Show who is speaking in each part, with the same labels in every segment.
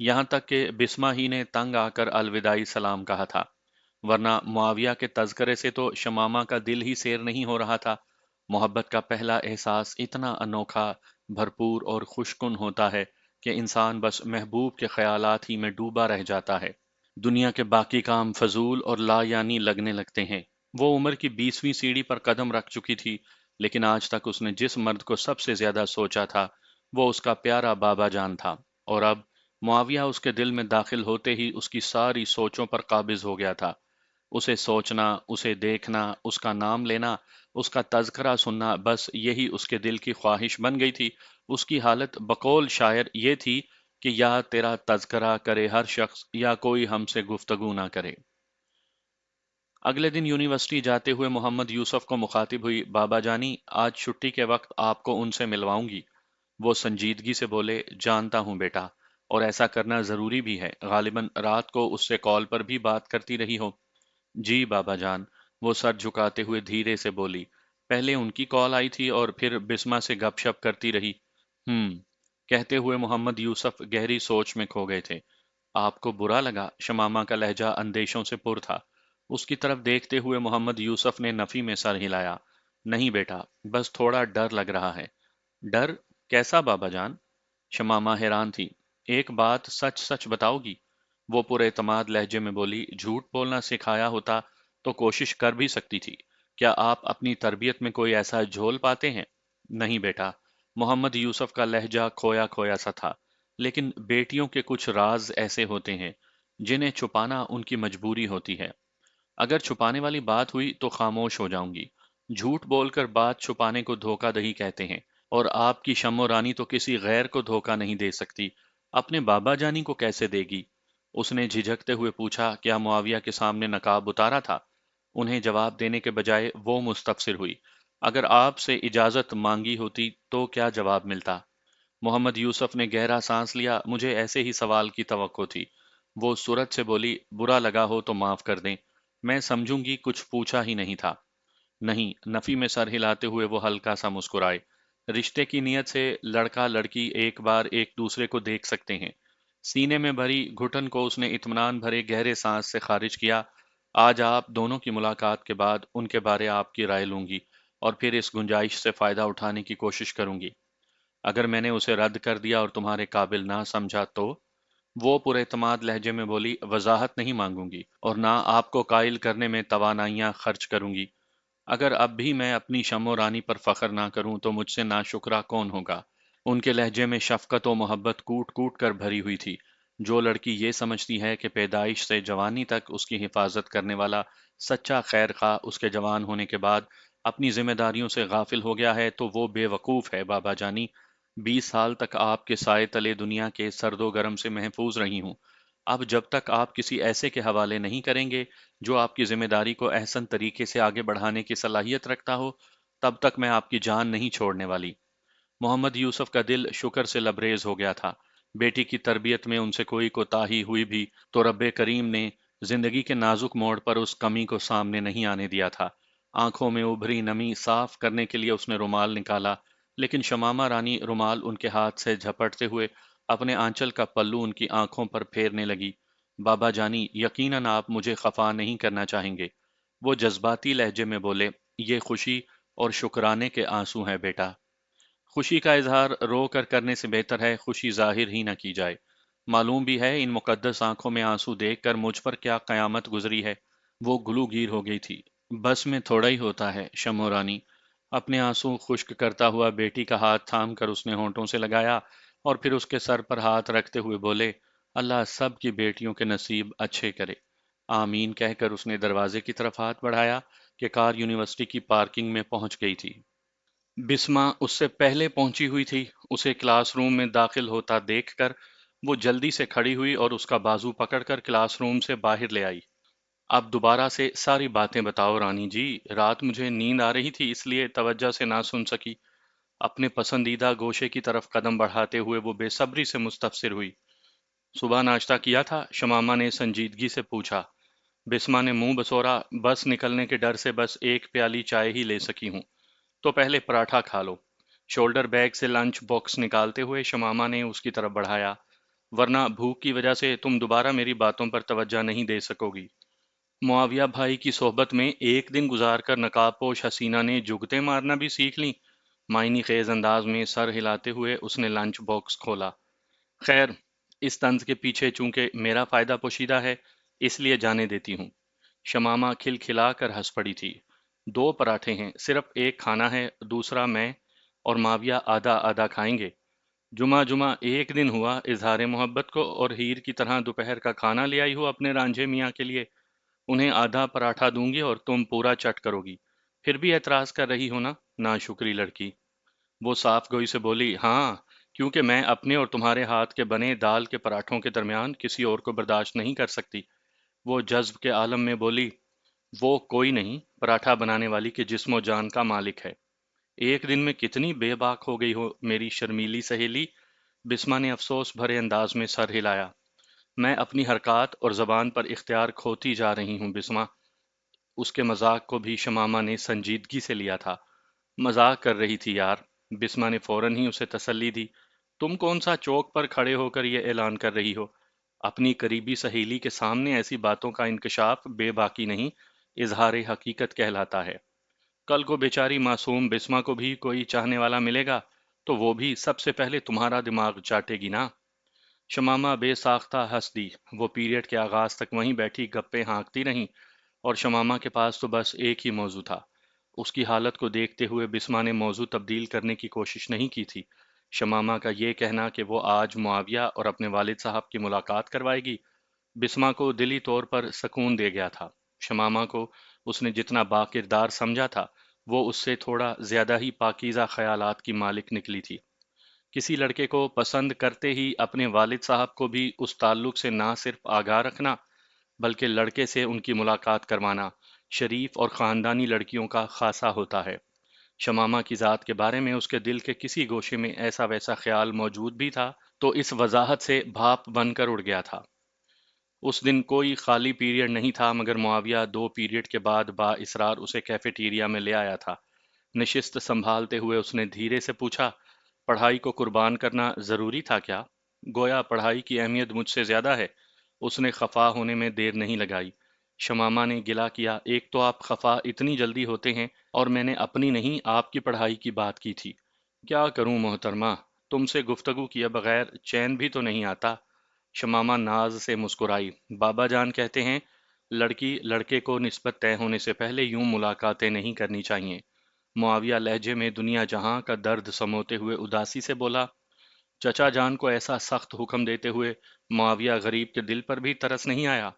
Speaker 1: یہاں تک کہ بسما ہی نے تنگ آ کر الوداعی سلام کہا تھا، ورنہ معاویہ کے تذکرے سے تو شمامہ کا دل ہی سیر نہیں ہو رہا تھا۔ محبت کا پہلا احساس اتنا انوکھا، بھرپور اور خوشکن ہوتا ہے کہ انسان بس محبوب کے خیالات ہی میں ڈوبا رہ جاتا ہے۔ دنیا کے باقی کام فضول اور لا یعنی لگنے لگتے ہیں۔ وہ عمر کی 20ویں سیڑھی پر قدم رکھ چکی تھی، لیکن آج تک اس نے جس مرد کو سب سے زیادہ سوچا تھا وہ اس کا پیارا بابا جان تھا، اور اب معاویہ اس کے دل میں داخل ہوتے ہی اس کی ساری سوچوں پر قابض ہو گیا تھا۔ اسے سوچنا، اسے دیکھنا، اس کا نام لینا، اس کا تذکرہ سننا، بس یہی اس کے دل کی خواہش بن گئی تھی۔ اس کی حالت بقول شاعر یہ تھی کہ یا تیرا تذکرہ کرے ہر شخص، یا کوئی ہم سے گفتگو نہ کرے۔ اگلے دن یونیورسٹی جاتے ہوئے محمد یوسف کو مخاطب ہوئی، بابا جانی آج چھٹی کے وقت آپ کو ان سے ملواؤں گی۔ وہ سنجیدگی سے بولے، جانتا ہوں بیٹا، اور ایسا کرنا ضروری بھی ہے، غالباً رات کو اس سے کال پر بھی بات کرتی رہی ہو۔ جی بابا جان، وہ سر جھکاتے ہوئے دھیرے سے بولی، پہلے ان کی کال آئی تھی اور پھر بسما سے گپ شپ کرتی رہی۔ ہم کہتے ہوئے محمد یوسف گہری سوچ میں کھو گئے تھے۔ آپ کو برا لگا؟ شمامہ کا لہجہ اندیشوں سے پر تھا۔ اس کی طرف دیکھتے ہوئے محمد یوسف نے نفی میں سر ہلایا۔ نہیں بیٹا، بس تھوڑا ڈر لگ رہا ہے۔ ڈر؟ کیسا بابا جان؟ شمامہ حیران تھی۔ ایک بات سچ سچ بتاؤ گی؟ وہ پر اعتماد لہجے میں بولی، جھوٹ بولنا سکھایا ہوتا تو کوشش کر بھی سکتی تھی۔ کیا آپ اپنی تربیت میں کوئی ایسا جھول پاتے ہیں؟ نہیں بیٹا، محمد یوسف کا لہجہ کھویا کھویا سا تھا، لیکن بیٹیوں کے کچھ راز ایسے ہوتے ہیں جنہیں چھپانا ان کی مجبوری ہوتی ہے۔ اگر چھپانے والی بات ہوئی تو خاموش ہو جاؤں گی۔ جھوٹ بول کر بات چھپانے کو دھوکہ دہی کہتے ہیں، اور آپ کی شمع رانی تو کسی غیر کو دھوکہ نہیں دے سکتی، اپنے بابا جانی کو کیسے دے گی؟ اس نے جھجکتے ہوئے پوچھا، کیا معاویہ کے سامنے نقاب اتارا تھا؟ انہیں جواب دینے کے بجائے وہ مستفسر ہوئی، اگر آپ سے اجازت مانگی ہوتی تو کیا جواب ملتا؟ محمد یوسف نے گہرا سانس لیا، مجھے ایسے ہی سوال کی توقع تھی۔ وہ سورت سے بولی، برا لگا ہو تو معاف کر دیں، میں سمجھوں گی کچھ پوچھا ہی نہیں تھا۔ نہیں، نفی میں سر ہلاتے ہوئے وہ ہلکا سا مسکرائے۔ رشتے کی نیت سے لڑکا لڑکی ایک بار ایک دوسرے کو دیکھ سکتے ہیں۔ سینے میں بھری گھٹن کو اس نے اطمینان بھرے گہرے سانس سے خارج کیا۔ آج آپ دونوں کی ملاقات کے بعد ان کے بارے آپ کی رائے لوں گی، اور پھر اس گنجائش سے فائدہ اٹھانے کی کوشش کروں گی۔ اگر میں نے اسے رد کر دیا اور تمہارے قابل نہ سمجھا تو؟ وہ پر اعتماد لہجے میں بولی، وضاحت نہیں مانگوں گی، اور نہ آپ کو قائل کرنے میں توانائیاں خرچ کروں گی۔ اگر اب بھی میں اپنی شمع رانی پر فخر نہ کروں تو مجھ سے ناشکرا کون ہوگا؟ ان کے لہجے میں شفقت و محبت کوٹ کوٹ کر بھری ہوئی تھی۔ جو لڑکی یہ سمجھتی ہے کہ پیدائش سے جوانی تک اس کی حفاظت کرنے والا سچا خیر خواہ اس کے جوان ہونے کے بعد اپنی ذمہ داریوں سے غافل ہو گیا ہے تو وہ بے وقوف ہے بابا جانی۔ 20 سال تک آپ کے سائے تلے دنیا کے سرد و گرم سے محفوظ رہی ہوں۔ اب جب تک آپ کسی ایسے کے حوالے نہیں کریں گے جو آپ کی ذمہ داری کو احسن طریقے سے آگے بڑھانے کی صلاحیت رکھتا ہو، تب تک میں آپ کی جان نہیں چھوڑنے والی۔ محمد یوسف کا دل شکر سے لبریز ہو گیا تھا۔ بیٹی کی تربیت میں ان سے کوئی کوتاہی ہوئی بھی تو رب کریم نے زندگی کے نازک موڑ پر اس کمی کو سامنے نہیں آنے دیا تھا۔ آنکھوں میں ابھری نمی صاف کرنے کے لیے اس نے رومال نکالا، لیکن شمامہ رانی رومال ان کے ہاتھ سے جھپٹتے ہوئے اپنے آنچل کا پلو ان کی آنکھوں پر پھیرنے لگی۔ بابا جانی، یقیناً آپ مجھے خفا نہیں کرنا چاہیں گے۔ وہ جذباتی لہجے میں بولے، یہ خوشی اور شکرانے کے آنسو ہیں بیٹا۔ خوشی کا اظہار رو کر کرنے سے بہتر ہے خوشی ظاہر ہی نہ کی جائے۔ معلوم بھی ہے ان مقدس آنکھوں میں آنسو دیکھ کر مجھ پر کیا قیامت گزری ہے۔ وہ گلو گیر ہو گئی تھی۔ بس میں تھوڑا ہی ہوتا ہے شمع رانی۔ اپنے آنسو خشک کرتا ہوا بیٹی کا ہاتھ تھام کر اس نے ہونٹوں سے لگایا، اور پھر اس کے سر پر ہاتھ رکھتے ہوئے بولے، اللہ سب کی بیٹیوں کے نصیب اچھے کرے۔ آمین کہہ کر اس نے دروازے کی طرف ہاتھ بڑھایا کہ کار یونیورسٹی کی پارکنگ میں پہنچ گئی تھی۔ بسما اس سے پہلے پہنچی ہوئی تھی۔ اسے کلاس روم میں داخل ہوتا دیکھ کر وہ جلدی سے کھڑی ہوئی اور اس کا بازو پکڑ کر کلاس روم سے باہر لے آئی۔ اب دوبارہ سے ساری باتیں بتاؤ رانی جی، رات مجھے نیند آ رہی تھی اس لیے توجہ سے نہ سن سکی۔ اپنے پسندیدہ گوشے کی طرف قدم بڑھاتے ہوئے وہ بے صبری سے مستفسر ہوئی۔ صبح ناشتہ کیا تھا؟ شمامہ نے سنجیدگی سے پوچھا۔ بسما نے منہ بسورا، بس نکلنے کے ڈر سے بس ایک پیالی چائے ہی لے سکی ہوں۔ تو پہلے پراٹھا کھا لو۔ شولڈر بیگ سے لنچ باکس نکالتے ہوئے شمامہ نے اس کی طرف بڑھایا۔ ورنہ بھوک کی وجہ سے تم دوبارہ میری باتوں پر توجہ نہیں دے سکو گی۔ معاویہ بھائی کی صحبت میں ایک دن گزار کر نقاب پوش حسینہ نے جگتے مارنا بھی سیکھ لیں۔ معنی خیز انداز میں سر ہلاتے ہوئے اس نے لنچ باکس کھولا۔ خیر، اس طنز کے پیچھے چونکہ میرا فائدہ پوشیدہ ہے، اس لیے جانے دیتی ہوں۔ شمامہ کھل کھلا کر ہنس پڑی تھی۔ دو پراٹھے ہیں، صرف ایک کھانا ہے، دوسرا میں اور معاویہ آدھا آدھا کھائیں گے۔ جمعہ جمعہ ایک دن ہوا اظہار محبت کو، اور ہیر کی طرح دوپہر کا کھانا لے آئی ہو اپنے رانجھے میاں کے لیے۔ انہیں آدھا پراٹھا دوں گی اور تم پورا چٹ کرو گی، پھر بھی اعتراض کر رہی ہو نا، ناشکری لڑکی۔ وہ صاف گوئی سے بولی، ہاں، کیونکہ میں اپنے اور تمہارے ہاتھ کے بنے دال کے پراٹھوں کے درمیان کسی اور کو برداشت نہیں کر سکتی۔ وہ جذب کے عالم میں بولی، وہ کوئی نہیں، پراٹھا بنانے والی کے جسم و جان کا مالک ہے۔ ایک دن میں کتنی بے باک ہو گئی ہو میری شرمیلی سہیلی۔ بسمہ نے افسوس بھرے انداز میں سر ہلایا۔ میں اپنی حرکات اور زبان پر اختیار کھوتی جا رہی ہوں بسمہ۔ اس کے مذاق کو بھی شمامہ نے سنجیدگی سے لیا تھا۔ مذاق کر رہی تھی یار، بسمہ نے فوراً ہی اسے تسلی دی۔ تم کون سا چوک پر کھڑے ہو کر یہ اعلان کر رہی ہو؟ اپنی قریبی سہیلی کے سامنے ایسی باتوں کا انکشاف بے باکی نہیں، اظہار حقیقت کہلاتا ہے۔ کل کو بیچاری معصوم بسمہ کو بھی کوئی چاہنے والا ملے گا تو وہ بھی سب سے پہلے تمہارا دماغ چاٹے گی نا۔ شمامہ بے ساختہ ہنس دی۔ وہ پیریڈ کے آغاز تک وہیں بیٹھی گپیں ہانکتی رہیں، اور شمامہ کے پاس تو بس ایک ہی موضوع تھا۔ اس کی حالت کو دیکھتے ہوئے بسمہ نے موضوع تبدیل کرنے کی کوشش نہیں کی تھی۔ شمامہ کا یہ کہنا کہ وہ آج معاویہ اور اپنے والد صاحب کی ملاقات کروائے گی، بسمہ کو دلی طور پر سکون دے گیا تھا۔ شمامہ کو اس نے جتنا باکردار سمجھا تھا، وہ اس سے تھوڑا زیادہ ہی پاکیزہ خیالات کی مالک نکلی تھی۔ کسی لڑکے کو پسند کرتے ہی اپنے والد صاحب کو بھی اس تعلق سے نہ صرف آگاہ رکھنا، بلکہ لڑکے سے ان کی ملاقات کروانا شریف اور خاندانی لڑکیوں کا خاصہ ہوتا ہے۔ شمامہ کی ذات کے بارے میں اس کے دل کے کسی گوشے میں ایسا ویسا خیال موجود بھی تھا تو اس وضاحت سے بھاپ بن کر اڑ گیا تھا۔ اس دن کوئی خالی پیریڈ نہیں تھا، مگر معاویہ دو پیریڈ کے بعد با اصرار اسے کیفیٹیریا میں لے آیا تھا۔ نشست سنبھالتے ہوئے اس نے دھیرے سے پوچھا، پڑھائی کو قربان کرنا ضروری تھا کیا؟ گویا پڑھائی کی اہمیت مجھ سے زیادہ ہے۔ اس نے خفا ہونے میں دیر نہیں لگائی۔ شمامہ نے گلہ کیا، ایک تو آپ خفا اتنی جلدی ہوتے ہیں، اور میں نے اپنی نہیں آپ کی پڑھائی کی بات کی تھی۔ کیا کروں محترمہ، تم سے گفتگو کیے بغیر چین بھی تو نہیں آتا۔ شمامہ ناز سے مسکرائی۔ بابا جان کہتے ہیں، لڑکی لڑکے کو نسبت طے ہونے سے پہلے یوں ملاقاتیں نہیں کرنی چاہیے۔ معاویہ لہجے میں دنیا جہاں کا درد سموتے ہوئے اداسی سے بولا۔ چچا جان کو ایسا سخت حکم دیتے ہوئے معاویہ غریب کے دل پر بھی ترس نہیں آیا۔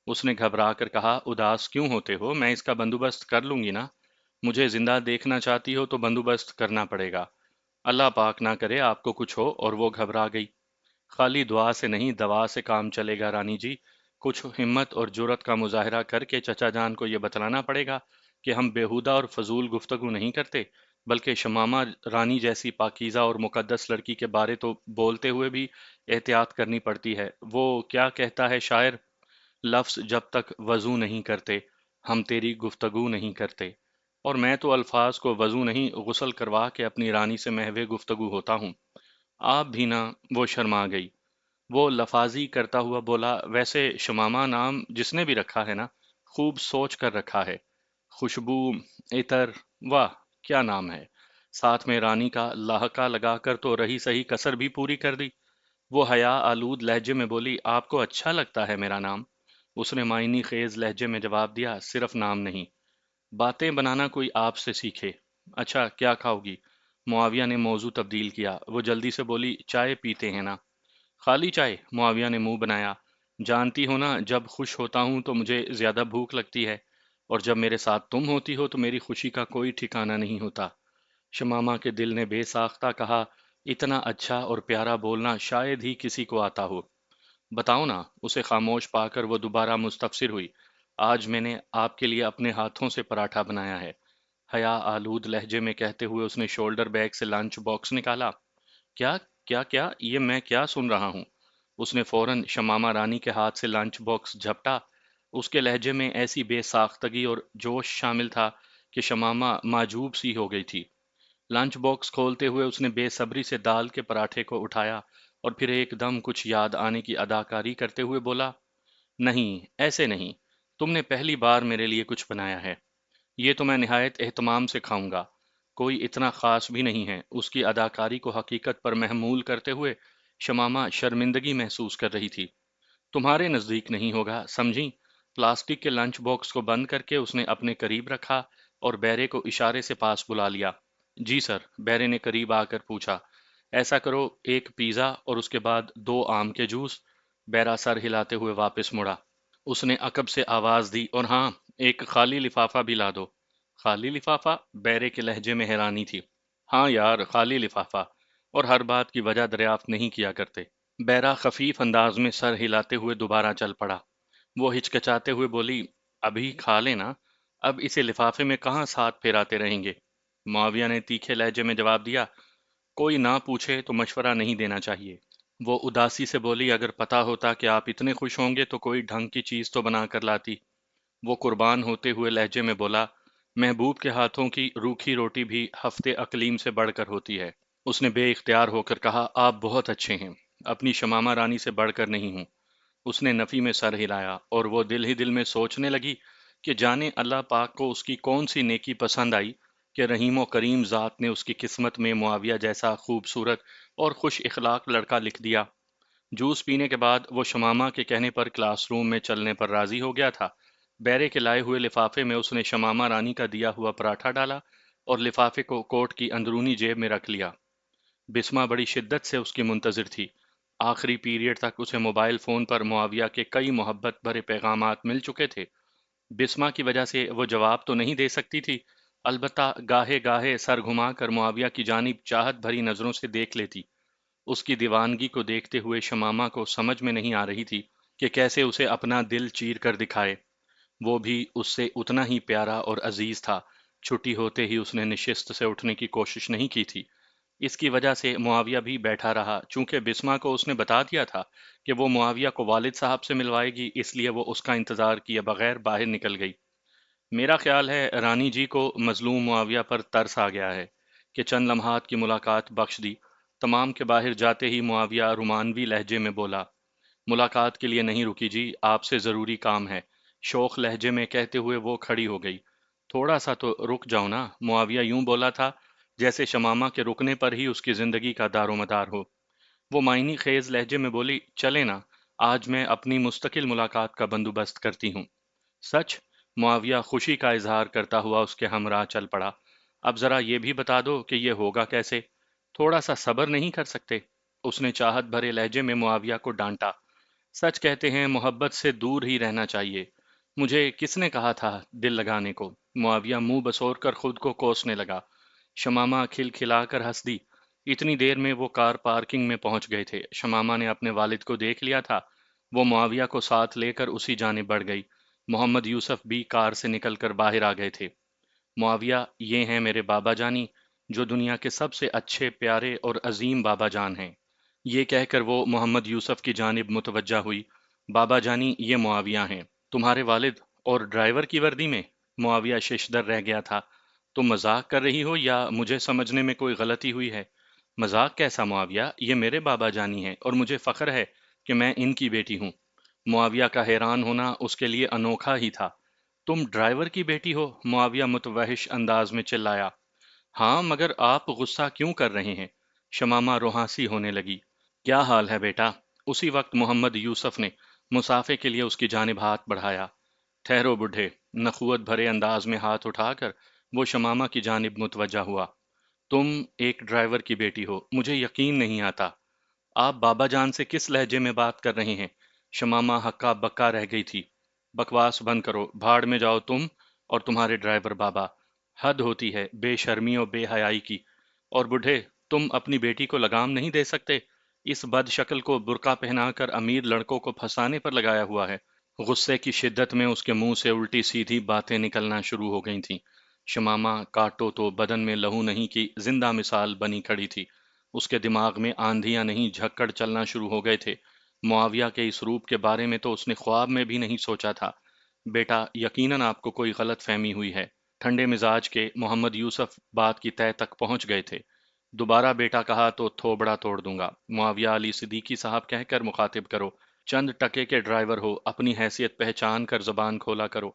Speaker 1: اس نے گھبرا کر کہا، اداس کیوں ہوتے ہو؟ میں اس کا بندوبست کر لوں گی نا۔ مجھے زندہ دیکھنا چاہتی ہو تو بندوبست کرنا پڑے گا۔ اللہ پاک نہ کرے آپ کو کچھ ہو۔ اور وہ گھبرا گئی۔ خالی دعا سے نہیں، دوا سے کام چلے گا رانی جی۔ کچھ ہمت اور جرت کا مظاہرہ کر کے چچا جان کو یہ بتلانا پڑے گا کہ ہم بیہودہ اور فضول گفتگو نہیں کرتے، بلکہ شمامہ رانی جیسی پاکیزہ اور مقدس لڑکی کے بارے تو بولتے ہوئے بھی احتیاط کرنی پڑتی ہے۔ وہ کیا کہتا ہے شاعر، لفظ جب تک وضو نہیں کرتے ہم تیری گفتگو نہیں کرتے، اور میں تو الفاظ کو وضو نہیں غسل کروا کے اپنی رانی سے محو گفتگو ہوتا ہوں۔ آپ بھی نہ۔ وہ شرما گئی۔ وہ لفاظی کرتا ہوا بولا، ویسے شمامہ نام جس نے بھی رکھا ہے نا، خوب سوچ کر رکھا ہے۔ خوشبو، عطر، واہ کیا نام ہے! ساتھ میں رانی کا لاحقہ لگا کر تو رہی سہی کسر بھی پوری کر دی۔ وہ حیا آلود لہجے میں بولی، آپ کو اچھا لگتا ہے میرا نام؟ اس نے معنی خیز لہجے میں جواب دیا، صرف نام نہیں، باتیں بنانا کوئی آپ سے سیکھے۔ اچھا کیا کھاؤ گی؟ معاویہ نے موضوع تبدیل کیا۔ وہ جلدی سے بولی، چائے پیتے ہیں نا؟ خالی چائے؟ معاویہ نے منہ بنایا۔ جانتی ہو نا، جب خوش ہوتا ہوں تو مجھے زیادہ بھوک لگتی ہے، اور جب میرے ساتھ تم ہوتی ہو تو میری خوشی کا کوئی ٹھکانہ نہیں ہوتا۔ شمامہ کے دل نے بے ساختہ کہا، اتنا اچھا اور پیارا بولنا شاید ہی کسی کو آتا ہو۔ بتاؤ نا۔ اسے خاموش پا کر وہ دوبارہ مستفسر ہوئی۔ آج میں نے آپ کے لیے اپنے ہاتھوں سے پراٹھا بنایا ہے، حیا آلود لہجے میں کہتے ہوئے اس نے شولڈر بیگ سے لنچ باکس نکالا۔ کیا کیا یہ میں کیا سن رہا ہوں؟ اس نے فوراً شمامہ رانی کے ہاتھ سے لنچ باکس جھپٹا۔ اس کے لہجے میں ایسی بے ساختگی اور جوش شامل تھا کہ شمامہ معجوب سی ہو گئی تھی۔ لنچ باکس کھولتے ہوئے اس نے بے صبری سے دال کے پراٹھے کو اٹھایا اور پھر ایک دم کچھ یاد آنے کی اداکاری کرتے ہوئے بولا، نہیں ایسے نہیں، تم نے پہلی بار میرے لیے کچھ بنایا ہے، یہ تو میں نہایت اہتمام سے کھاؤں گا، کوئی اتنا خاص بھی نہیں ہے۔ اس کی اداکاری کو حقیقت پر محمول کرتے ہوئے شمامہ شرمندگی محسوس کر رہی تھی۔ تمہارے نزدیک نہیں ہوگا، سمجھی؟ پلاسٹک کے لنچ باکس کو بند کر کے اس نے اپنے قریب رکھا اور بیرے کو اشارے سے پاس بلا لیا۔ جی سر، بیرے نے قریب آ کر پوچھا۔ ایسا کرو، ایک پیزا اور اس کے بعد 2 آم کے جوس۔ بیرا سر ہلاتے ہوئے واپس مڑا۔ اس نے عقب سے آواز دی، اور ہاں، ایک خالی لفافہ بھی لا دو۔ خالی لفافہ؟ بیرے کے لہجے میں حیرانی تھی۔ ہاں یار، خالی لفافہ، اور ہر بات کی وجہ دریافت نہیں کیا کرتے۔ بیرا خفیف انداز میں سر ہلاتے ہوئے دوبارہ چل پڑا۔ وہ ہچکچاتے ہوئے بولی، ابھی کھا لینا، اب اسے لفافے میں کہاں ساتھ پھیراتے رہیں گے؟ معاویہ نے تیکھے لہجے میں جواب دیا، کوئی نہ پوچھے تو مشورہ نہیں دینا چاہیے۔ وہ اداسی سے بولی، اگر پتا ہوتا کہ آپ اتنے خوش ہوں گے تو کوئی ڈھنگ کی چیز تو بنا کر لاتی۔ وہ قربان ہوتے ہوئے لہجے میں بولا، محبوب کے ہاتھوں کی روکھی روٹی بھی ہفتے اقلیم سے بڑھ کر ہوتی ہے۔ اس نے بے اختیار ہو کر کہا، آپ بہت اچھے ہیں، اپنی شمامہ رانی سے بڑھ کر نہیں ہوں۔ اس نے نفی میں سر ہلایا، اور وہ دل ہی دل میں سوچنے لگی کہ جانے اللہ پاک کو اس کی کون سی نیکی پسند آئی کہ رحیم و کریم ذات نے اس کی قسمت میں معاویہ جیسا خوبصورت اور خوش اخلاق لڑکا لکھ دیا۔ جوس پینے کے بعد وہ شمامہ کے کہنے پر کلاس روم میں چلنے پر راضی ہو گیا تھا۔ بیرے کے لائے ہوئے لفافے میں اس نے شمامہ رانی کا دیا ہوا پراٹھا ڈالا اور لفافے کو کوٹ کی اندرونی جیب میں رکھ لیا۔ بسمہ بڑی شدت سے اس کی منتظر تھی۔ آخری پیریڈ تک اسے موبائل فون پر معاویہ کے کئی محبت بھرے پیغامات مل چکے تھے۔ بسمہ کی وجہ سے وہ جواب تو نہیں دے سکتی تھی، البتہ گاہے گاہے سر گھما کر معاویہ کی جانب چاہت بھری نظروں سے دیکھ لیتی۔ اس کی دیوانگی کو دیکھتے ہوئے شمامہ کو سمجھ میں نہیں آ رہی تھی کہ کیسے اسے اپنا دل چیر کر دکھائے۔ وہ بھی اس سے اتنا ہی پیارا اور عزیز تھا۔ چھٹی ہوتے ہی اس نے نشست سے اٹھنے کی کوشش نہیں کی تھی۔ اس کی وجہ سے معاویہ بھی بیٹھا رہا، چونکہ بسمہ کو اس نے بتا دیا تھا کہ وہ معاویہ کو والد صاحب سے ملوائے گی، اس لیے وہ اس کا انتظار کیے بغیر باہر نکل گئی۔ میرا خیال ہے رانی جی کو مظلوم معاویہ پر ترس آ گیا ہے کہ چند لمحات کی ملاقات بخش دی۔ تمام کے باہر جاتے ہی معاویہ رومانوی لہجے میں بولا، ملاقات کے لیے نہیں رکی جی، آپ سے ضروری کام ہے۔ شوخ لہجے میں کہتے ہوئے وہ کھڑی ہو گئی۔ تھوڑا سا تو رک جاؤ نا، معاویہ یوں بولا تھا جیسے شمامہ کے رکنے پر ہی اس کی زندگی کا دار و مدار ہو۔ وہ معنی خیز لہجے میں بولی، چلے نا، آج میں اپنی مستقل ملاقات کا بندوبست کرتی ہوں۔ سچ؟ معاویہ خوشی کا اظہار کرتا ہوا اس کے ہمراہ چل پڑا۔ اب ذرا یہ بھی بتا دو کہ یہ ہوگا کیسے؟ تھوڑا سا صبر نہیں کر سکتے؟ اس نے چاہت بھرے لہجے میں معاویہ کو ڈانٹا۔ سچ کہتے ہیں محبت سے دور ہی رہنا چاہیے۔ مجھے کس نے کہا تھا دل لگانے کو؟ معاویہ منہ بسور کر خود کو کوسنے لگا۔ شمامہ کھل کھلا کر ہنس دی۔ اتنی دیر میں وہ کار پارکنگ میں پہنچ گئے تھے۔ شمامہ نے اپنے والد کو دیکھ لیا تھا۔ وہ معاویہ کو ساتھ لے کر اسی جانب بڑھ گئی۔ محمد یوسف بھی کار سے نکل کر باہر آ گئے تھے۔ معاویہ، یہ ہیں میرے بابا جانی، جو دنیا کے سب سے اچھے، پیارے اور عظیم بابا جان ہیں۔ یہ کہہ کر وہ محمد یوسف کی جانب متوجہ ہوئی۔ بابا جانی، یہ معاویہ ہیں، تمہارے والد، اور ڈرائیور کی وردی میں؟ معاویہ ششدر رہ گیا تھا۔ تم مذاق کر رہی ہو یا مجھے سمجھنے میں کوئی غلطی ہوئی ہے؟ مذاق کیسا معاویہ، یہ میرے بابا جانی ہیں اور مجھے فخر ہے کہ میں ان کی بیٹی ہوں۔ معاویہ کا حیران ہونا اس کے لیے انوکھا ہی تھا۔ تم ڈرائیور کی بیٹی ہو؟ معاویہ متوحش انداز میں چلایا۔ ہاں، مگر آپ غصہ کیوں کر رہے ہیں؟ شمامہ روحانسی ہونے لگی۔ کیا حال ہے بیٹا؟ اسی وقت محمد یوسف نے مسافے کے لیے اس کی جانب ہاتھ بڑھایا۔ ٹھہرو بڈھے، نخوت بھرے انداز میں ہاتھ اٹھا کر وہ شمامہ کی جانب متوجہ ہوا۔ تم ایک ڈرائیور کی بیٹی ہو؟ مجھے یقین نہیں آتا۔ آپ بابا جان سے کس لہجے میں بات کر رہے ہیں؟ شمامہ ہکا بکا رہ گئی تھی۔ بکواس بند کرو، بھاڑ میں جاؤ تم اور تمہارے ڈرائیور بابا۔ حد ہوتی ہے بے شرمی و بے حیائی کی۔ اور بڈھے، تم اپنی بیٹی کو لگام نہیں دے سکتے؟ اس بد شکل کو برقع پہنا کر امیر لڑکوں کو پھنسانے پر لگایا ہوا ہے۔ غصے کی شدت میں اس کے منہ سے الٹی سیدھی باتیں نکلنا شروع ہو گئی تھیں۔ شمامہ کاٹو تو بدن میں لہو نہیں کی زندہ مثال بنی کھڑی تھی۔ اس کے دماغ میں آندھیاں نہیں جھکڑ چلنا شروع ہو گئے تھے۔ معاویہ کے اس روپ کے بارے میں تو اس نے خواب میں بھی نہیں سوچا تھا۔ بیٹا، یقیناً آپ کو کوئی غلط فہمی ہوئی ہے۔ ٹھنڈے مزاج کے محمد یوسف بات کی تہہ تک پہنچ گئے تھے۔ دوبارہ بیٹا کہا تو تھوبڑا توڑ دوں گا۔ معاویہ علی صدیقی صاحب کہہ کر مخاطب کرو، چند ٹکے کے ڈرائیور ہو، اپنی حیثیت پہچان کر زبان کھولا کرو۔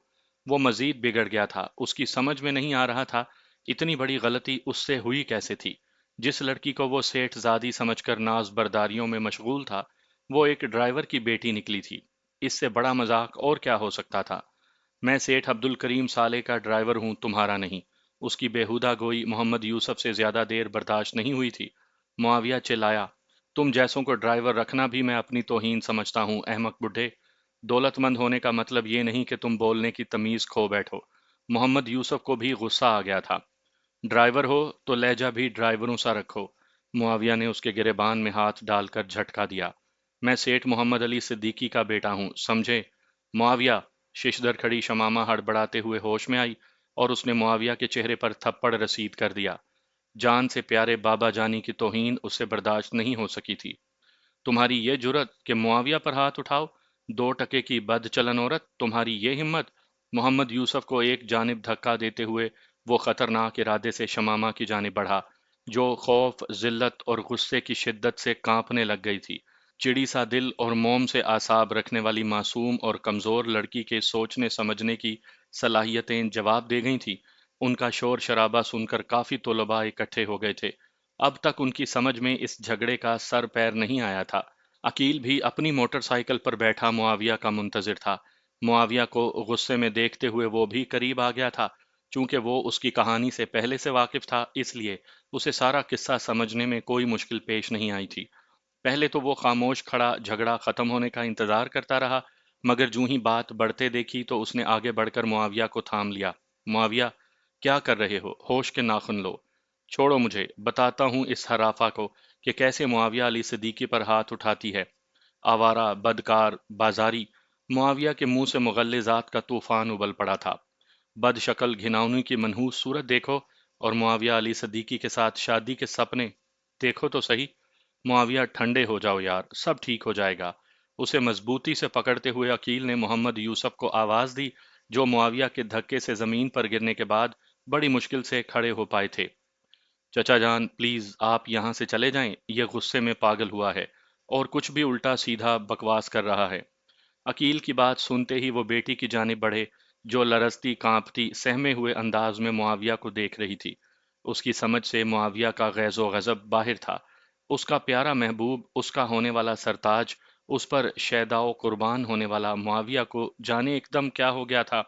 Speaker 1: وہ مزید بگڑ گیا تھا، اس کی سمجھ میں نہیں آ رہا تھا اتنی بڑی غلطی اس سے ہوئی کیسے تھی۔ جس لڑکی کو وہ سیٹھ زادی سمجھ کر ناز برداریوں میں مشغول تھا، وہ ایک ڈرائیور کی بیٹی نکلی تھی۔ اس سے بڑا مذاق اور کیا ہو سکتا تھا؟ میں سیٹھ عبد الکریم صالح کا ڈرائیور ہوں، تمہارا نہیں۔ اس کی بےہودہ گوئی محمد یوسف سے زیادہ دیر برداشت نہیں ہوئی تھی۔ معاویہ چلایا، تم جیسوں کو ڈرائیور رکھنا بھی میں اپنی توہین سمجھتا ہوں، احمق بڈھے۔ دولت مند ہونے کا مطلب یہ نہیں کہ تم بولنے کی تمیز کھو بیٹھو۔ محمد یوسف کو بھی غصہ آ گیا تھا۔ ڈرائیور ہو تو لہجہ بھی ڈرائیوروں سا رکھو۔ معاویہ نے اس کے گریبان میں ہاتھ ڈال کر جھٹکا دیا۔ میں سیٹھ محمد علی صدیقی کا بیٹا ہوں، سمجھے؟ معاویہ، ششدر کھڑی شمامہ ہڑبڑاتے ہوئے ہوش میں آئی اور اس نے معاویہ کے چہرے پر تھپڑ رسید کر دیا۔ جان سے پیارے بابا جانی کی توہین اس سے برداشت نہیں ہو سکی تھی۔ تمہاری یہ جرت کہ معاویہ پر ہاتھ اٹھاؤ، 2 ٹکے کی بد چلن عورت، تمہاری یہ ہمت! محمد یوسف کو ایک جانب دھکا دیتے ہوئے وہ خطرناک ارادے سے شمامہ کی جانب بڑھا، جو خوف، ذلت اور غصے کی شدت سے کانپنے لگ گئی تھی۔ چڑی سا دل اور موم سے اعصاب رکھنے والی معصوم اور کمزور لڑکی کے سوچنے سمجھنے کی صلاحیتیں جواب دے گئی تھیں۔ ان کا شور شرابہ سن کر کافی طلباء اکٹھے ہو گئے تھے۔ اب تک ان کی سمجھ میں اس جھگڑے کا سر پیر نہیں آیا تھا۔ عقیل بھی اپنی موٹر سائیکل پر بیٹھا معاویہ کا منتظر تھا۔ معاویہ کو غصے میں دیکھتے ہوئے وہ بھی قریب آ گیا تھا۔ چونکہ وہ اس کی کہانی سے پہلے سے واقف تھا، اس لیے اسے سارا قصہ سمجھنے میں کوئی مشکل پیش نہیں آئی تھی۔ پہلے تو وہ خاموش کھڑا جھگڑا ختم ہونے کا انتظار کرتا رہا، مگر جوں ہی بات بڑھتے دیکھی تو اس نے آگے بڑھ کر معاویہ کو تھام لیا۔ معاویہ، کیا کر رہے ہو؟ ہوش کے ناخن لو۔ چھوڑو مجھے، بتاتا ہوں اس حرافہ کو کہ کیسے معاویہ علی صدیقی پر ہاتھ اٹھاتی ہے۔ آوارہ، بدکار، بازاری! معاویہ کے منہ سے مغلظات کا طوفان ابل پڑا تھا۔ بد شکل گھناؤنی کی منحوس صورت دیکھو، اور معاویہ علی صدیقی کے ساتھ شادی کے سپنے دیکھو تو صحیح۔ معاویہ، ٹھنڈے ہو جاؤ یار، سب ٹھیک ہو جائے گا۔ اسے مضبوطی سے پکڑتے ہوئے عقیل نے محمد یوسف کو آواز دی، جو معاویہ کے دھکے سے زمین پر گرنے کے بعد بڑی مشکل سے کھڑے ہو پائے تھے۔ چچا جان، پلیز آپ یہاں سے چلے جائیں، یہ غصے میں پاگل ہوا ہے اور کچھ بھی الٹا سیدھا بکواس کر رہا ہے۔ عقیل کی بات سنتے ہی وہ بیٹی کی جانب بڑھے، جو لرزتی کانپتی سہمے ہوئے انداز میں معاویہ کو دیکھ رہی تھی۔ اس کی سمجھ سے معاویہ کا غیظ و غضب باہر تھا۔ اس کا پیارا محبوب، اس کا ہونے والا سرتاج، اس پر شیدا و قربان ہونے والا معاویہ کو جانے ایک دم کیا ہو گیا تھا۔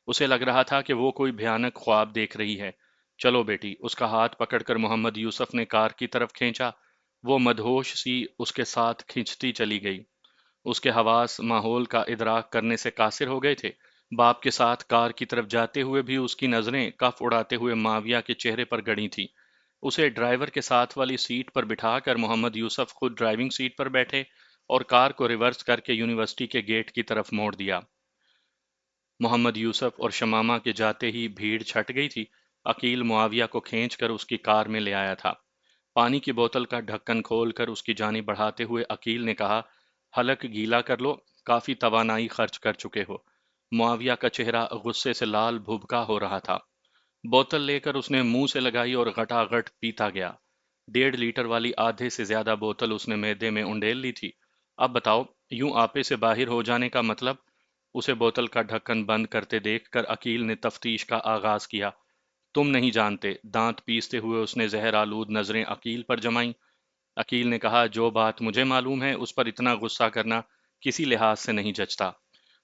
Speaker 1: اسے لگ رہا تھا کہ وہ کوئی بھیانک خواب دیکھ رہی ہے۔ چلو بیٹی، اس کا ہاتھ پکڑ کر محمد یوسف نے کار کی طرف کھینچا۔ وہ مدہوش سی اس کے ساتھ کھنچتی چلی گئی۔ اس کے حواس ماحول کا ادراک کرنے سے قاصر ہو گئے تھے۔ باپ کے ساتھ کار کی طرف جاتے ہوئے بھی اس کی نظریں کف اڑاتے ہوئے معاویہ کے چہرے پر گڑی تھیں۔ اسے ڈرائیور کے ساتھ والی سیٹ پر بٹھا کر محمد یوسف خود ڈرائیونگ سیٹ پر بیٹھے اور کار کو ریورس کر کے یونیورسٹی کے گیٹ کی طرف موڑ دیا۔ محمد یوسف اور شمامہ کے جاتے ہی بھیڑ چھٹ گئی تھی۔ عقیل معاویہ کو کھینچ کر اس کی کار میں لے آیا تھا۔ پانی کی بوتل کا ڈھکن کھول کر اس کی جانب بڑھاتے ہوئے عقیل نے کہا، حلق گیلا کر لو، کافی توانائی خرچ کر چکے ہو۔ معاویہ کا چہرہ غصے سے لال بھبکا ہو رہا تھا۔ بوتل لے کر اس نے منہ سے لگائی اور گھٹا گھٹ پیتا گیا۔ 1.5 لیٹر والی آدھے سے زیادہ بوتل اس نے معدے میں انڈیل لی تھی۔ اب بتاؤ، یوں آپے سے باہر ہو جانے کا مطلب؟ اسے بوتل کا ڈھکن بند کرتے دیکھ کر عقیل نے تفتیش کا آغاز کیا۔ تم نہیں جانتے، دانت پیستے ہوئے اس نے زہر آلود نظریں عقیل پر جمائیں۔ عقیل نے کہا، جو بات مجھے معلوم ہے اس پر اتنا غصہ کرنا کسی لحاظ سے نہیں جچتا۔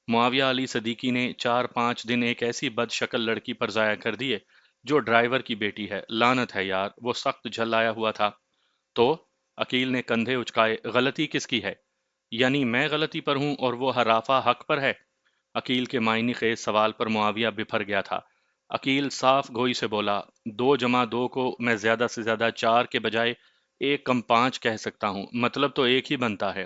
Speaker 1: معاویہ علی صدیقی نے 4-5 دن ایک ایسی بد شکل لڑکی پر ضائع کر دیے جو ڈرائیور کی بیٹی ہے۔ لعنت ہے یار، وہ سخت جھل آیا ہوا تھا۔ تو عقیل نے کندھے اچکائے، غلطی کس کی ہے؟ یعنی میں غلطی پر ہوں اور وہ حرافہ حق پر ہے؟ عقیل کے معنی خیز سوال پر معاویہ بپھر گیا تھا۔ عقیل صاف گوئی سے بولا، 2 + 2 کو میں زیادہ سے زیادہ 4 کے بجائے 1 + 5 کہہ سکتا ہوں، مطلب تو ایک ہی بنتا ہے۔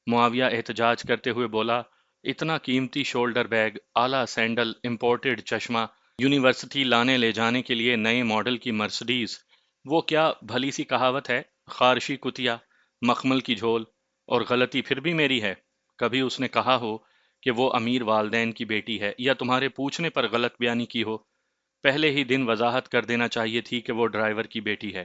Speaker 1: معاویہ احتجاج کرتے ہوئے بولا، اتنا قیمتی شولڈر بیگ، اعلیٰ سینڈل، امپورٹڈ چشمہ، یونیورسٹی لانے لے جانے کے لیے نئے ماڈل کی مرسڈیز، وہ کیا بھلی سی کہاوت ہے، خارشی کتیا، مخمل کی جھول، اور غلطی پھر بھی میری ہے؟ کبھی اس نے کہا ہو کہ وہ امیر والدین کی بیٹی ہے، یا تمہارے پوچھنے پر غلط بیانی کی ہو؟ پہلے ہی دن وضاحت کر دینا چاہیے تھی کہ وہ ڈرائیور کی بیٹی ہے۔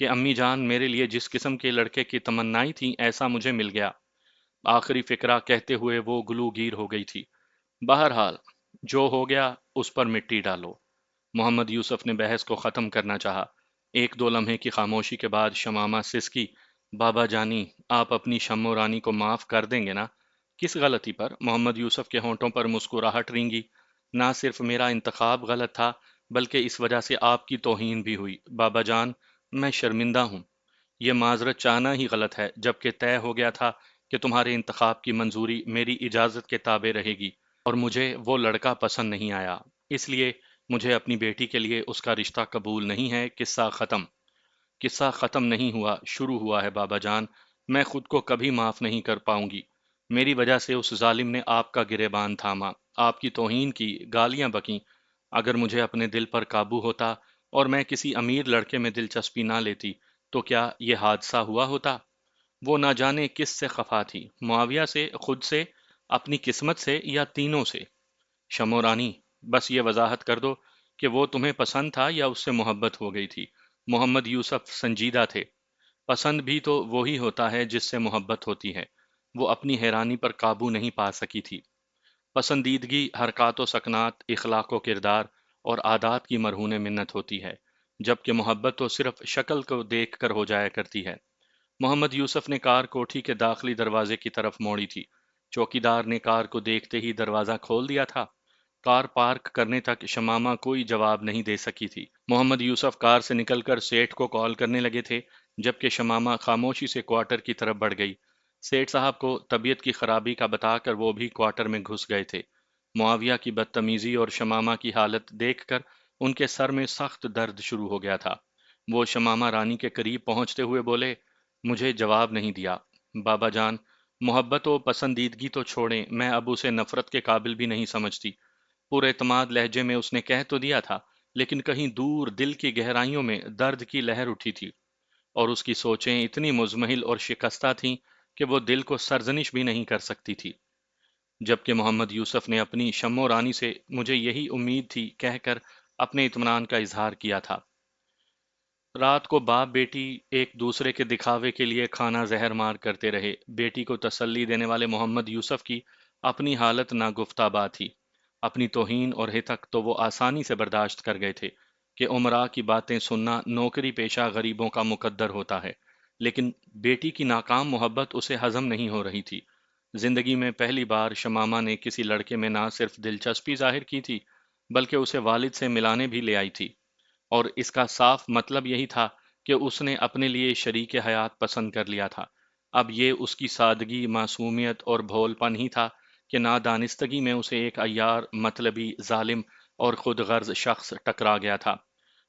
Speaker 1: کہ امی جان میرے لیے جس قسم کے لڑکے کی تمنائی تھی ایسا مجھے مل گیا۔ آخری فقرہ کہتے ہوئے وہ گلوگیر ہو گئی تھی۔ بہرحال جو ہو گیا اس پر مٹی ڈالو۔ محمد یوسف نے بحث کو ختم کرنا چاہا۔ ایک دو لمحے کی خاموشی کے بعد شمامہ سسکی، بابا جانی آپ اپنی شمو رانی کو معاف کر دیں گے نا؟ کس غلطی پر؟ محمد یوسف کے ہونٹوں پر مسکراہٹ رینگی۔ نہ صرف میرا انتخاب غلط تھا بلکہ اس وجہ سے آپ کی توہین بھی ہوئی۔ بابا جان میں شرمندہ ہوں۔ یہ معذرت چاہنا ہی غلط ہے جبکہ طے ہو گیا تھا کہ تمہارے انتخاب کی منظوری میری اجازت کے تابع رہے گی، اور مجھے وہ لڑکا پسند نہیں آیا، اس لیے مجھے اپنی بیٹی کے لیے اس کا رشتہ قبول نہیں ہے۔ قصہ ختم۔ قصہ ختم نہیں ہوا، شروع ہوا ہے بابا جان۔ میں خود کو کبھی معاف نہیں کر پاؤں گی۔ میری وجہ سے اس ظالم نے آپ کا گریبان تھاما، آپ کی توہین کی، گالیاں بکیں۔ اگر مجھے اپنے دل پر قابو ہوتا اور میں کسی امیر لڑکے میں دلچسپی نہ لیتی تو کیا یہ حادثہ ہوا ہوتا؟ وہ نہ جانے کس سے خفا تھی، معاویہ سے، خود سے، اپنی قسمت سے، یا تینوں سے؟ شمو رانی بس یہ وضاحت کر دو کہ وہ تمہیں پسند تھا یا اس سے محبت ہو گئی تھی؟ محمد یوسف سنجیدہ تھے۔ پسند بھی تو وہی ہوتا ہے جس سے محبت ہوتی ہے۔ وہ اپنی حیرانی پر قابو نہیں پا سکی تھی۔ پسندیدگی حرکات و سکنات، اخلاق و کردار اور عادات کی مرہون منت ہوتی ہے، جبکہ محبت تو صرف شکل کو دیکھ کر ہو جایا کرتی ہے۔ محمد یوسف نے کار کوٹھی کے داخلی دروازے کی طرف موڑی تھی۔ چوکیدار نے کار کو دیکھتے ہی دروازہ کھول دیا تھا۔ کار پارک کرنے تک شمامہ کوئی جواب نہیں دے سکی تھی۔ محمد یوسف کار سے نکل کر سیٹھ کو کال کرنے لگے تھے، جبکہ شمامہ خاموشی سے کوارٹر کی طرف بڑھ گئی۔ سیٹھ صاحب کو طبیعت کی خرابی کا بتا کر وہ بھی کوارٹر میں گھس گئے تھے۔ معاویہ کی بدتمیزی اور شمامہ کی حالت دیکھ کر ان کے سر میں سخت درد شروع ہو گیا تھا۔ وہ شمامہ رانی کے قریب پہنچتے ہوئے بولے، مجھے جواب نہیں دیا۔ بابا جان، محبت و پسندیدگی تو چھوڑیں، میں اب اسے نفرت کے قابل بھی نہیں سمجھتی۔ پر اعتماد لہجے میں اس نے کہہ تو دیا تھا، لیکن کہیں دور دل کی گہرائیوں میں درد کی لہر اٹھی تھی، اور اس کی سوچیں اتنی مزمحل اور شکستہ تھیں کہ وہ دل کو سرزنش بھی نہیں کر سکتی تھی۔ جبکہ محمد یوسف نے اپنی شمو رانی سے مجھے یہی امید تھی کہہ کر اپنے اطمینان کا اظہار کیا تھا۔ رات کو باپ بیٹی ایک دوسرے کے دکھاوے کے لیے کھانا زہر مار کرتے رہے۔ بیٹی کو تسلی دینے والے محمد یوسف کی اپنی حالت ناگفتہ تھی۔ اپنی توہین اور ہتک تو وہ آسانی سے برداشت کر گئے تھے کہ امراء کی باتیں سننا نوکری پیشہ غریبوں کا مقدر ہوتا ہے، لیکن بیٹی کی ناکام محبت اسے ہضم نہیں ہو رہی تھی۔ زندگی میں پہلی بار شمامہ نے کسی لڑکے میں نہ صرف دلچسپی ظاہر کی تھی بلکہ اسے والد سے ملانے بھی لے آئی تھی، اور اس کا صاف مطلب یہی تھا کہ اس نے اپنے لیے شریک حیات پسند کر لیا تھا۔ اب یہ اس کی سادگی، معصومیت اور بھول پن ہی تھا کہ نادانستگی میں اسے ایک عیار، مطلبی، ظالم اور خود غرض شخص ٹکرا گیا تھا۔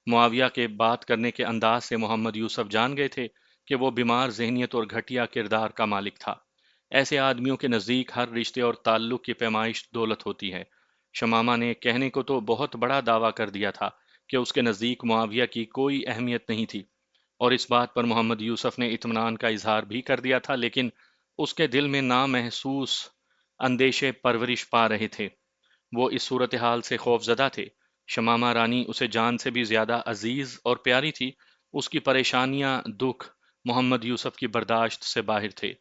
Speaker 1: معاویہ کے بات کرنے کے انداز سے محمد یوسف جان گئے تھے کہ وہ بیمار ذہنیت اور گھٹیا کردار کا مالک تھا۔ ایسے آدمیوں کے نزدیک ہر رشتے اور تعلق کی پیمائش دولت ہوتی ہے۔ شمامہ نے کہنے کو تو بہت بڑا دعویٰ کر دیا تھا کہ اس کے نزدیک معاویہ کی کوئی اہمیت نہیں تھی، اور اس بات پر محمد یوسف نے اطمینان کا اظہار بھی کر دیا تھا، لیکن اس کے دل میں نامحسوس اندیشے پرورش پا رہے تھے۔ وہ اس صورتحال سے خوف زدہ تھے۔ شمامہ رانی اسے جان سے بھی زیادہ عزیز اور پیاری تھی۔ اس کی پریشانیاں، دکھ محمد یوسف کی برداشت سے باہر تھے۔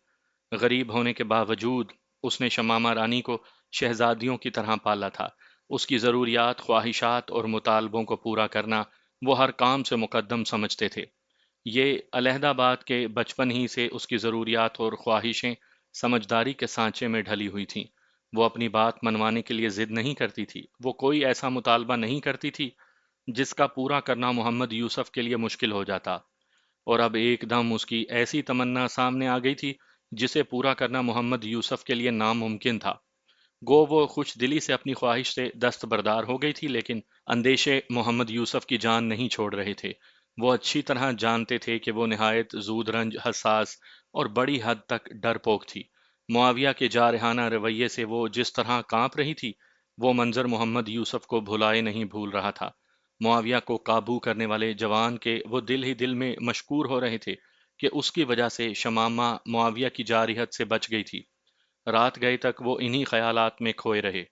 Speaker 1: غریب ہونے کے باوجود اس نے شمامہ رانی کو شہزادیوں کی طرح پالا تھا۔ اس کی ضروریات، خواہشات اور مطالبوں کو پورا کرنا وہ ہر کام سے مقدم سمجھتے تھے۔ یہ علیحدہ بات کہ بچپن ہی سے اس کی ضروریات اور خواہشیں سمجھداری کے سانچے میں ڈھلی ہوئی تھیں۔ وہ اپنی بات منوانے کے لیے ضد نہیں کرتی تھی۔ وہ کوئی ایسا مطالبہ نہیں کرتی تھی جس کا پورا کرنا محمد یوسف کے لیے مشکل ہو جاتا، اور اب ایک دم اس کی ایسی تمنا سامنے آ گئی تھی جسے پورا کرنا محمد یوسف کے لیے ناممکن تھا۔ گو وہ خوش دلی سے اپنی خواہش سے دستبردار ہو گئی تھی، لیکن اندیشے محمد یوسف کی جان نہیں چھوڑ رہے تھے۔ وہ اچھی طرح جانتے تھے کہ وہ نہایت زود رنج، حساس اور بڑی حد تک ڈرپوک تھی۔ معاویہ کے جارحانہ رویے سے وہ جس طرح کانپ رہی تھی، وہ منظر محمد یوسف کو بھلائے نہیں بھول رہا تھا۔ معاویہ کو قابو کرنے والے جوان کے وہ دل ہی دل میں مشکور ہو رہے تھے کہ اس کی وجہ سے شمامہ معاویہ کی جارحیت سے بچ گئی تھی۔ رات گئے تک وہ انہی خیالات میں کھوئے رہے۔